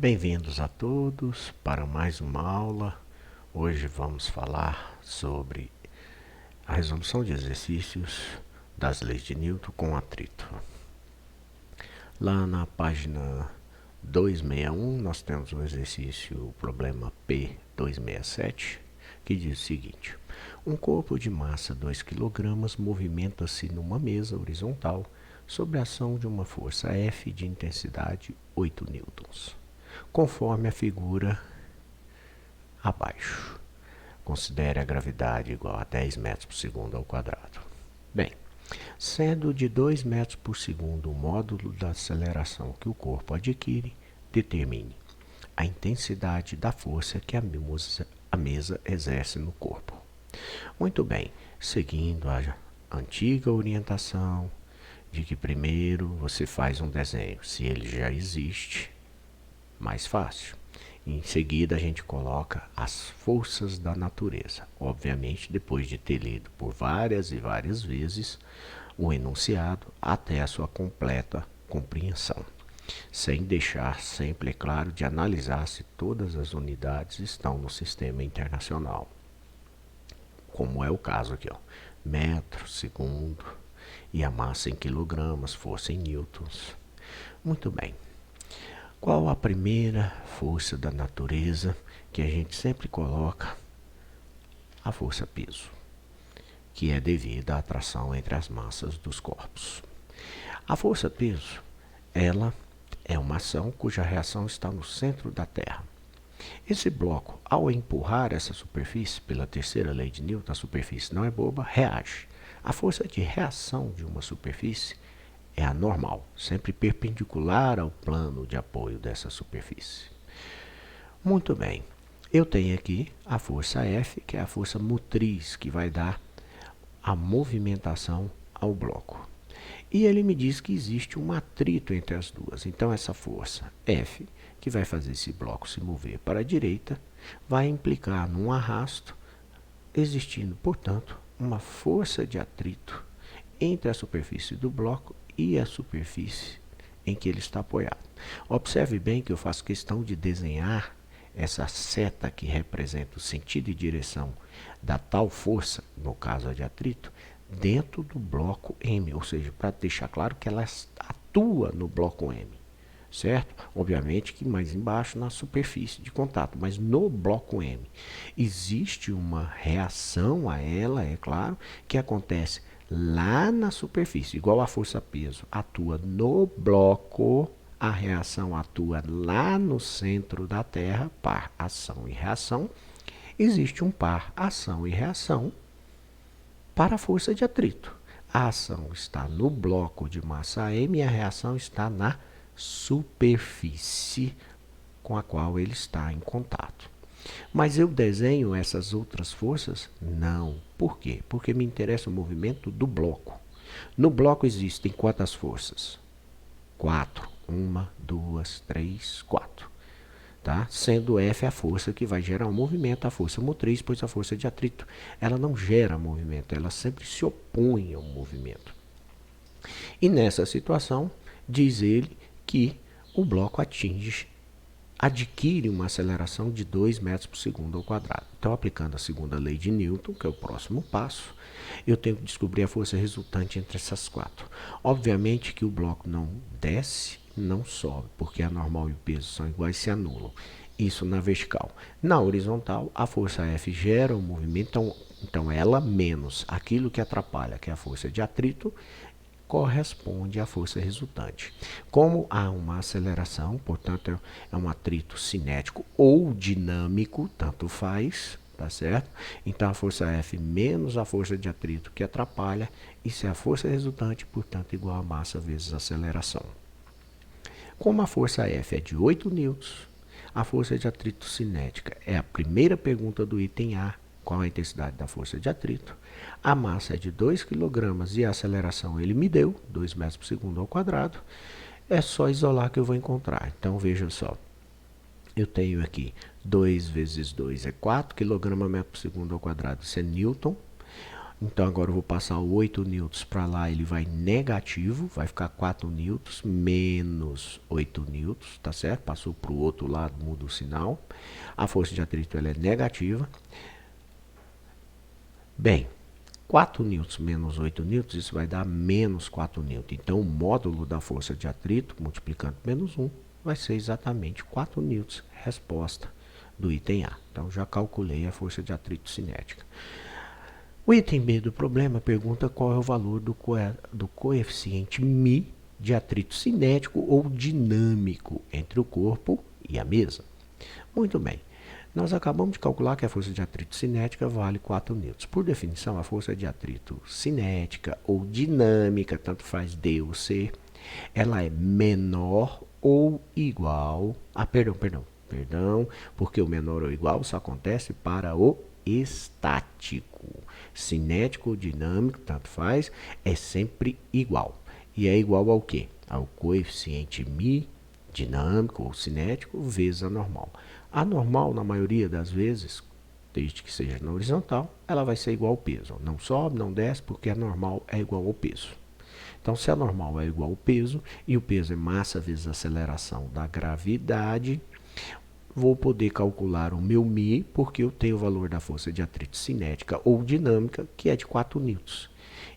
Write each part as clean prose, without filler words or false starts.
Bem-vindos a todos para mais uma aula. Hoje vamos falar sobre a resolução de exercícios das leis de Newton com atrito. Lá na página 261 nós temos o exercício, o problema P267, que diz o seguinte: um corpo de massa 2 kg movimenta-se numa mesa horizontal sob a ação de uma força F de intensidade 8 newtons. Conforme a figura abaixo. Considere a gravidade igual a 10 metros por segundo ao quadrado. Bem, sendo de 2 metros por segundo o módulo da aceleração que o corpo adquire, determine a intensidade da força que a mesa exerce no corpo. Muito bem, seguindo a antiga orientação de que primeiro você faz um desenho, se ele já existe, mais fácil. Em seguida a gente coloca as forças da natureza, obviamente depois de ter lido por várias e várias vezes o enunciado até a sua completa compreensão, sem deixar sempre, é claro, de analisar se todas as unidades estão no sistema internacional, como é o caso aqui, ó, metro, segundo, e a massa em quilogramas, força em newtons. Muito bem. Qual a primeira força da natureza que a gente sempre coloca? A força-peso, que é devida à atração entre as massas dos corpos. A força-peso, ela é uma ação cuja reação está no centro da Terra. Esse bloco, ao empurrar essa superfície pela terceira lei de Newton, a superfície não é boba, reage. A força de reação de uma superfície é a normal, sempre perpendicular ao plano de apoio dessa superfície. Muito bem, eu tenho aqui a força F, que é a força motriz, que vai dar a movimentação ao bloco. E ele me diz que existe um atrito entre as duas. Então, essa força F, que vai fazer esse bloco se mover para a direita, vai implicar num arrasto, existindo, portanto, uma força de atrito entre a superfície do bloco e a superfície em que ele está apoiado. Observe bem que eu faço questão de desenhar essa seta que representa o sentido e direção da tal força, no caso de atrito, dentro do bloco M, ou seja, para deixar claro que ela atua no bloco M, certo? Obviamente que mais embaixo na superfície de contato, mas no bloco M existe uma reação a ela, é claro, que acontece lá na superfície, igual a força-peso atua no bloco, a reação atua lá no centro da Terra, par ação e reação. Existe um par ação e reação para a força de atrito. A ação está no bloco de massa M e a reação está na superfície com a qual ele está em contato. Mas eu desenho essas outras forças? Não. Por quê? Porque me interessa o movimento do bloco. No bloco existem quantas forças? 4. 1, 2, 3, 4. Tá? Sendo F a força que vai gerar o movimento, a força motriz, pois a força de atrito, ela não gera movimento, ela sempre se opõe ao movimento. E nessa situação, diz ele que o bloco adquire uma aceleração de 2 metros por segundo ao quadrado. Então, aplicando a segunda lei de Newton, que é o próximo passo, eu tenho que descobrir a força resultante entre essas quatro. Obviamente que o bloco não desce, não sobe, porque a normal e o peso são iguais, se anulam. Isso na vertical. Na horizontal, a força F gera o movimento, então ela menos aquilo que atrapalha, que é a força de atrito, corresponde à força resultante. Como há uma aceleração, portanto, é um atrito cinético ou dinâmico, tanto faz, tá certo? Então, a força F menos a força de atrito que atrapalha, isso é a força resultante, portanto, igual a massa vezes a aceleração. Como a força F é de 8 newtons, a força de atrito cinética é a primeira pergunta do item A, qual a intensidade da força de atrito. A massa é de 2 kg e a aceleração ele me deu, 2 metros por segundo ao quadrado. É só isolar que eu vou encontrar. Então, veja só. Eu tenho aqui 2 vezes 2 é 4 kg metro por segundo ao quadrado, isso é Newton. Então agora eu vou passar o 8 newtons para lá, ele vai negativo, vai ficar 4 newtons menos 8 newtons, tá certo? Passou para o outro lado, muda o sinal. A força de atrito ela é negativa. Bem, 4 newtons menos 8 newtons, isso vai dar menos 4 newtons. Então o módulo da força de atrito, multiplicando por menos 1, vai ser exatamente 4 newtons, resposta do item A. Então já calculei a força de atrito cinética. O item B do problema pergunta qual é o valor do coeficiente μ de atrito cinético ou dinâmico entre o corpo e a mesa. Muito bem, nós acabamos de calcular que a força de atrito cinética vale 4 newtons. Por definição, a força de atrito cinética ou dinâmica, tanto faz D ou C, ela é menor ou igual a... Perdão, porque o menor ou igual só acontece para o estático. Cinético ou dinâmico, tanto faz, é sempre igual. E é igual ao quê? Ao coeficiente μ dinâmico ou cinético vezes a normal. A normal, na maioria das vezes, desde que seja na horizontal, ela vai ser igual ao peso. Não sobe, não desce, porque a normal é igual ao peso. Então, se a normal é igual ao peso, e o peso é massa vezes a aceleração da gravidade, vou poder calcular o meu μ, porque eu tenho o valor da força de atrito cinética ou dinâmica, que é de 4 newtons.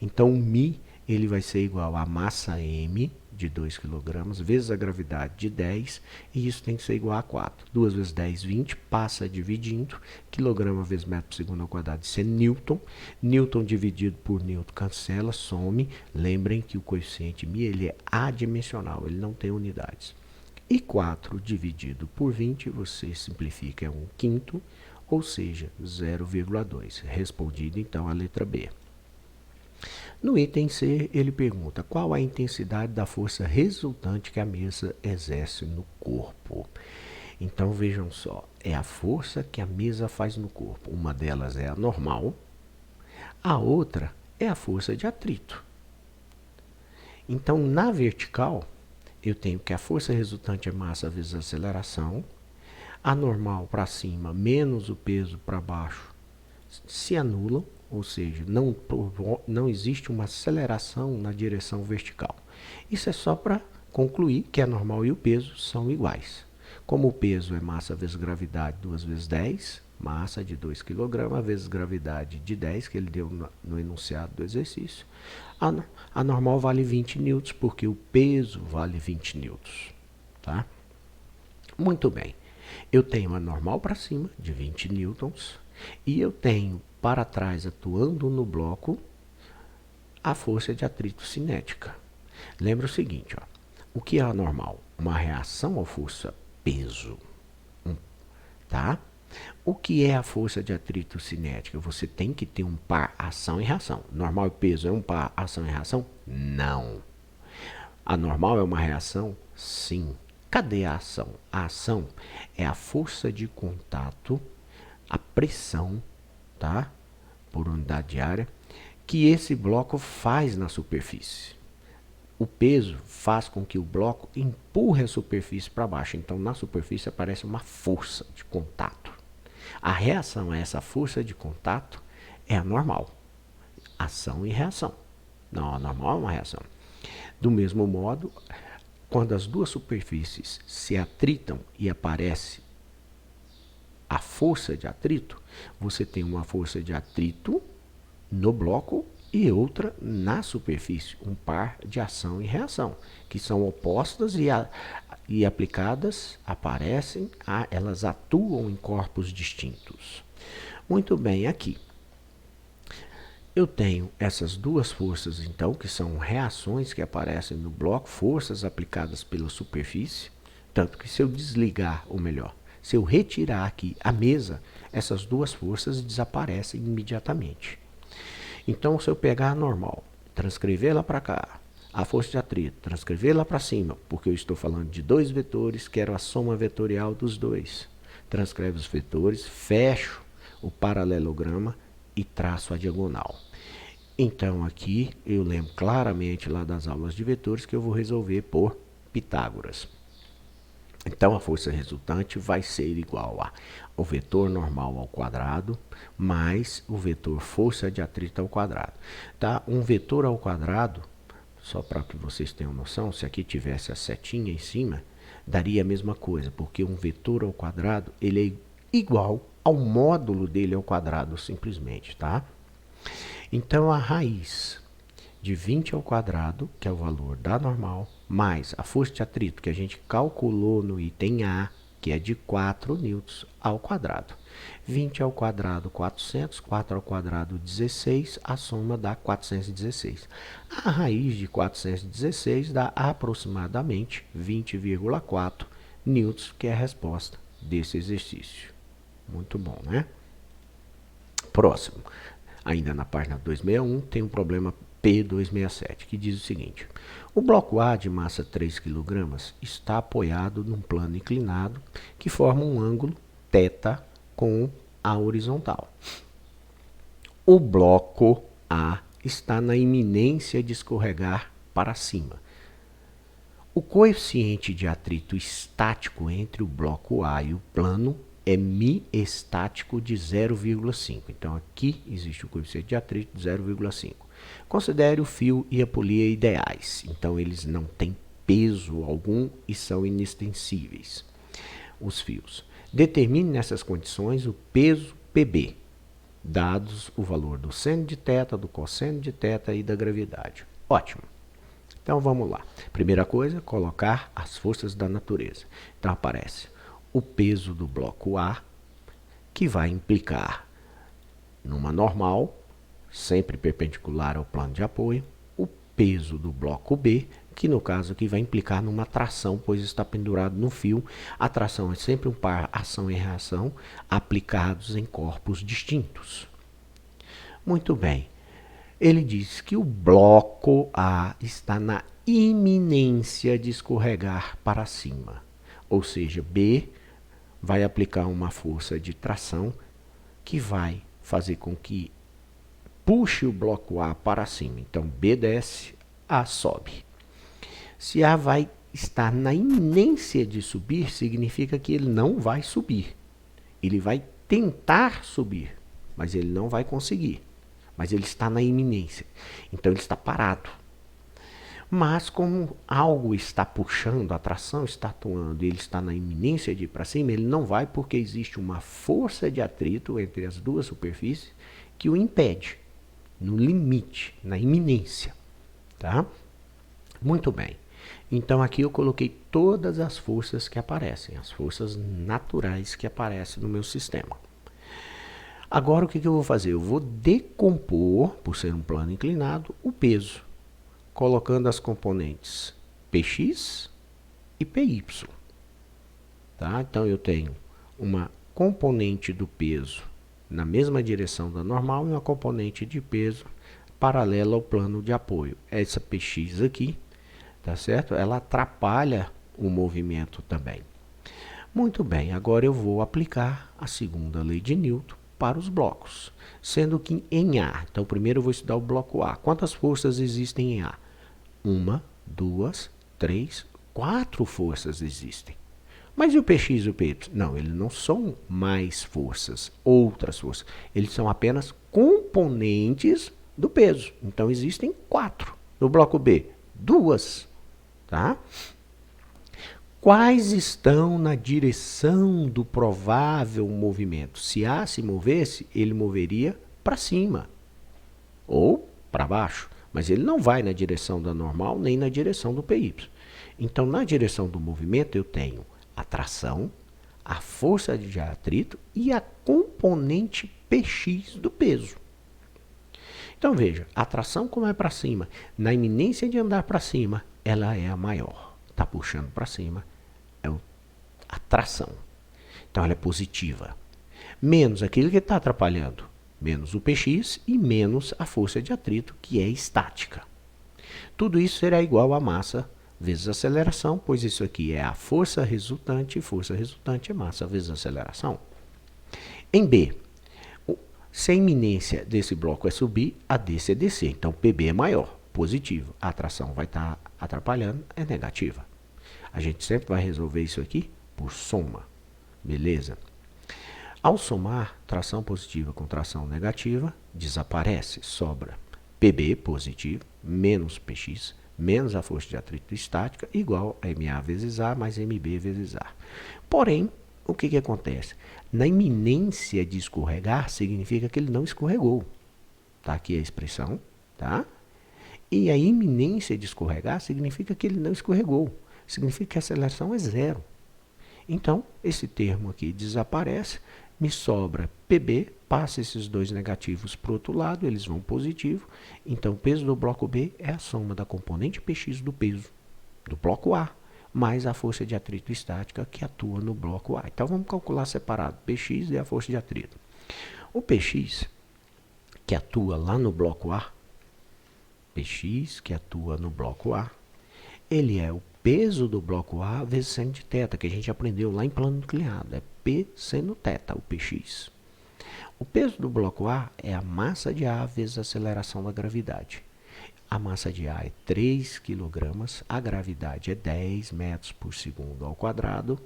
Então, o μ ele vai ser igual a massa m, de 2 kg, vezes a gravidade de 10, e isso tem que ser igual a 4. 2 vezes 10, 20, passa dividindo, quilograma vezes metro por segundo ao quadrado, isso é newton. Newton dividido por newton cancela, some. Lembrem que o coeficiente μ ele é adimensional, ele não tem unidades. E 4 dividido por 20, você simplifica, é 1/5, ou seja, 0,2. Respondido, então, a letra B. No item C, ele pergunta qual a intensidade da força resultante que a mesa exerce no corpo. Então, vejam só, é a força que a mesa faz no corpo. Uma delas é a normal, a outra é a força de atrito. Então, na vertical, eu tenho que a força resultante é massa vezes aceleração, a normal para cima menos o peso para baixo se anulam, ou seja, não existe uma aceleração na direção vertical. Isso é só para concluir que a normal e o peso são iguais. Como o peso é massa vezes gravidade 2 vezes 10, massa de 2 kg vezes gravidade de 10, que ele deu no enunciado do exercício, a normal vale 20 newtons, porque o peso vale 20 newtons. Tá? Muito bem. Eu tenho a normal para cima, de 20 newtons, e eu tenho para trás, atuando no bloco, a força de atrito cinética. Lembra o seguinte, ó, o que é a normal? Uma reação à força peso. Tá? O que é a força de atrito cinética? Você tem que ter um par ação e reação. Normal e peso é um par ação e reação? Não. A normal é uma reação? Sim. Cadê a ação? A ação é a força de contato, a pressão, tá? Por unidade de área, que esse bloco faz na superfície. O peso faz com que o bloco empurre a superfície para baixo. Então, na superfície aparece uma força de contato. A reação a essa força de contato é a normal. Ação e reação. Não, a normal é uma reação. Do mesmo modo, quando as duas superfícies se atritam e aparece a força de atrito, você tem uma força de atrito no bloco e outra na superfície, um par de ação e reação, que são opostas e aplicadas, aparecem, elas atuam em corpos distintos. Muito bem, aqui eu tenho essas duas forças, então, que são reações que aparecem no bloco, forças aplicadas pela superfície, tanto que se eu desligar, ou melhor, se eu retirar aqui a mesa, essas duas forças desaparecem imediatamente. Então, se eu pegar a normal, transcrever lá para cá, a força de atrito, transcrever lá para cima, porque eu estou falando de dois vetores, quero a soma vetorial dos dois. Transcreve os vetores, fecho o paralelograma e traço a diagonal. Então, aqui eu lembro claramente lá das aulas de vetores que eu vou resolver por Pitágoras. Então, a força resultante vai ser igual ao vetor normal ao quadrado mais o vetor força de atrito ao quadrado. Tá? Um vetor ao quadrado, só para que vocês tenham noção, se aqui tivesse a setinha em cima, daria a mesma coisa, porque um vetor ao quadrado ele é igual ao módulo dele ao quadrado, simplesmente. Tá? Então, a raiz de 20 ao quadrado, que é o valor da normal, mais a força de atrito que a gente calculou no item A, que é de 4 newtons ao quadrado. 20 ao quadrado, 400, 4 ao quadrado, 16, a soma dá 416. A raiz de 416 dá aproximadamente 20,4 newtons, que é a resposta desse exercício. Muito bom, né? Próximo. Ainda na página 261, tem um problema P267, que diz o seguinte: o bloco A de massa 3 kg está apoiado num plano inclinado que forma um ângulo θ com a horizontal. O bloco A está na iminência de escorregar para cima. O coeficiente de atrito estático entre o bloco A e o plano é μ estático de 0,5. Então, aqui existe o coeficiente de atrito de 0,5. Considere o fio e a polia ideais. Então, eles não têm peso algum e são inextensíveis, os fios. Determine nessas condições o peso PB, dados o valor do seno de θ, do cosseno de θ e da gravidade. Ótimo. Então, vamos lá. Primeira coisa, colocar as forças da natureza. Então, aparece o peso do bloco A, que vai implicar numa normal, sempre perpendicular ao plano de apoio, o peso do bloco B, que no caso aqui vai implicar numa tração, pois está pendurado no fio. A tração é sempre um par ação e reação aplicados em corpos distintos. Muito bem. Ele diz que o bloco A está na iminência de escorregar para cima, ou seja, B vai aplicar uma força de tração que vai fazer com que puxe o bloco A para cima. Então, B desce, A sobe. Se A vai estar na iminência de subir, significa que ele não vai subir. Ele vai tentar subir, mas ele não vai conseguir. Mas ele está na iminência. Então, ele está parado. Mas como algo está puxando, a tração está atuando e ele está na iminência de ir para cima, ele não vai porque existe uma força de atrito entre as duas superfícies que o impede, no limite, na iminência. Tá? Muito bem. Então aqui eu coloquei todas as forças que aparecem, as forças naturais que aparecem no meu sistema. Agora o que eu vou fazer? Eu vou decompor, por ser um plano inclinado, o peso, colocando as componentes Px e Py. Tá? Então, eu tenho uma componente do peso na mesma direção da normal e uma componente de peso paralela ao plano de apoio. Essa Px aqui, tá certo? Ela atrapalha o movimento também. Muito bem, agora eu vou aplicar a segunda lei de Newton para os blocos, sendo que em A, então primeiro eu vou estudar o bloco A. Quantas forças existem em A? 1, 2, 3, 4 forças existem. Mas e o Px e o Py? Não, eles não são mais forças, outras forças. Eles são apenas componentes do peso. Então, existem 4. No bloco B, 2. Tá? Quais estão na direção do provável movimento? Se A se movesse, ele moveria para cima ou para baixo. Mas ele não vai na direção da normal nem na direção do PY. Então, na direção do movimento, eu tenho a tração, a força de atrito e a componente Px do peso. Então, veja, a tração como é para cima, na iminência de andar para cima, ela é a maior. Está puxando para cima, é a tração. Então, ela é positiva. Menos aquilo que está atrapalhando. Menos o Px e menos a força de atrito, que é estática. Tudo isso será igual a massa vezes aceleração, pois isso aqui é a força resultante, e força resultante é massa vezes aceleração. Em B, se a iminência desse bloco é subir, a desse é descer. Então, PB é maior, positivo. A atração vai estar atrapalhando, é negativa. A gente sempre vai resolver isso aqui por soma, beleza? Ao somar tração positiva com tração negativa, desaparece, sobra PB positivo menos PX menos a força de atrito estática igual a MA vezes A mais MB vezes A. Porém, o que acontece? Na iminência de escorregar, significa que ele não escorregou. Está aqui a expressão, tá? E a iminência de escorregar significa que ele não escorregou. Significa que a aceleração é zero. Então, esse termo aqui desaparece, me sobra PB, passa esses dois negativos para o outro lado, eles vão positivo. Então, o peso do bloco B é a soma da componente PX do peso do bloco A, mais a força de atrito estática que atua no bloco A. Então, vamos calcular separado, PX e a força de atrito. O PX, que atua lá no bloco A, PX, que atua no bloco A, ele é o peso do bloco A vezes seno de θ, que a gente aprendeu lá em plano inclinado. É P seno θ, o PX. O peso do bloco A é a massa de A vezes a aceleração da gravidade. A massa de A é 3 kg, a gravidade é 10 metros por segundo ao quadrado,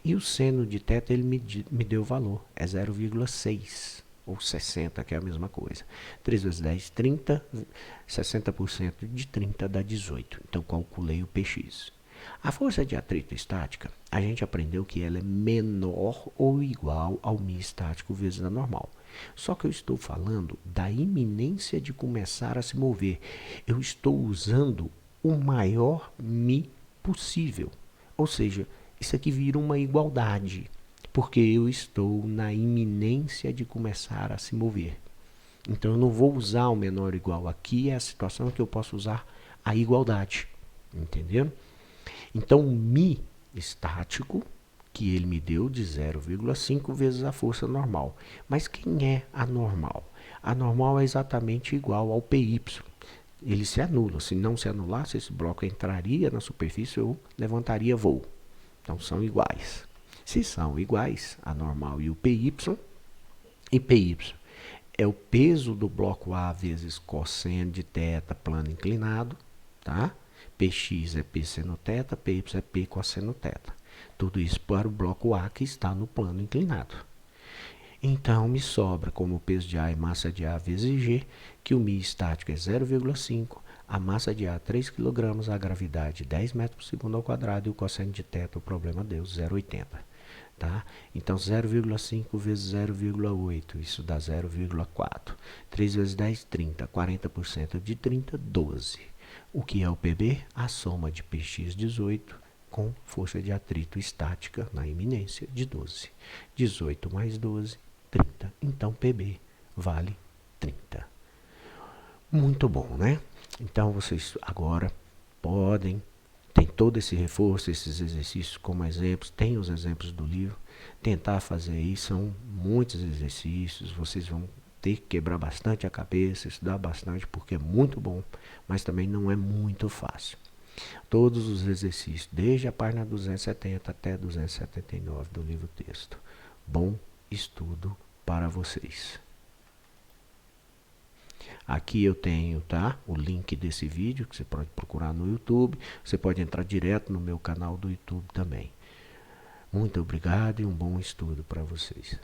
e o seno de θ ele me deu o valor, é 0,6, ou 60, que é a mesma coisa. 3 vezes 10, 30, 60% de 30 dá 18, então calculei o PX. A força de atrito estática, a gente aprendeu que ela é menor ou igual ao μ estático vezes a normal. Só que eu estou falando da iminência de começar a se mover. Eu estou usando o maior μ possível. Ou seja, isso aqui vira uma igualdade, porque eu estou na iminência de começar a se mover. Então, eu não vou usar o menor ou igual. Aqui é a situação que eu posso usar a igualdade. Entendeu? Então, o μ estático, que ele me deu de 0,5 vezes a força normal. Mas quem é a normal? A normal é exatamente igual ao PY. Ele se anula. Se não se anulasse, esse bloco entraria na superfície ou levantaria voo. Então, são iguais. Se são iguais, a normal e o PY, e PY é o peso do bloco A vezes cosseno de θ plano inclinado, tá? Px é P seno θ, Py é P cosseno θ. Tudo isso para o bloco A que está no plano inclinado. Então, me sobra como o peso de A é massa de A vezes G, que o μ estático é 0,5, a massa de A 3 kg, a gravidade 10 metros por segundo ao quadrado e o cosseno de θ, o problema deu 0,80. Tá? Então, 0,5 vezes 0,8, isso dá 0,4. 3 vezes 10, 30. 40% de 30, 12. O que é o PB? A soma de Px 18 com força de atrito estática na iminência de 12. 18 mais 12, 30. Então, PB vale 30. Muito bom, né? Então, vocês agora podem, tem todo esse reforço, esses exercícios como exemplos, tem os exemplos do livro, tentar fazer isso, são muitos exercícios, vocês vão ter que quebrar bastante a cabeça, estudar bastante, porque é muito bom, mas também não é muito fácil. Todos os exercícios, desde a página 270 até 279 do livro texto. Bom estudo para vocês. Aqui eu tenho, tá, o link desse vídeo, que você pode procurar no YouTube. Você pode entrar direto no meu canal do YouTube também. Muito obrigado e um bom estudo para vocês.